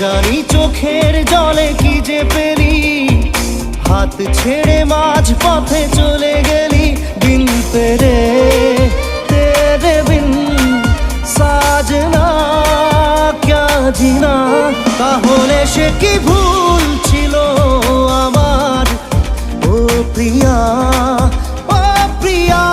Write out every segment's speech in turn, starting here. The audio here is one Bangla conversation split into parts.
জানি চোখের জলে কি যে পেলি, হাত ছেড়ে মাঝ পথে চলে গেলি। বিন তেরে তেরে বিন সাজনা ক্যা জিনা। তাহলে সে কি ভুল ছিল আমার, ও প্রিয়া ও প্রিয়া।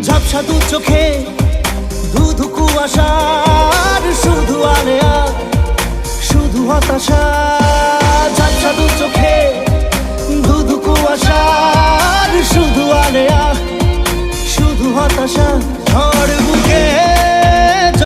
ঝাপসা দু চোখে ধুধু কুয়াশার শুধু আলেয়া, শুধু হতাশা।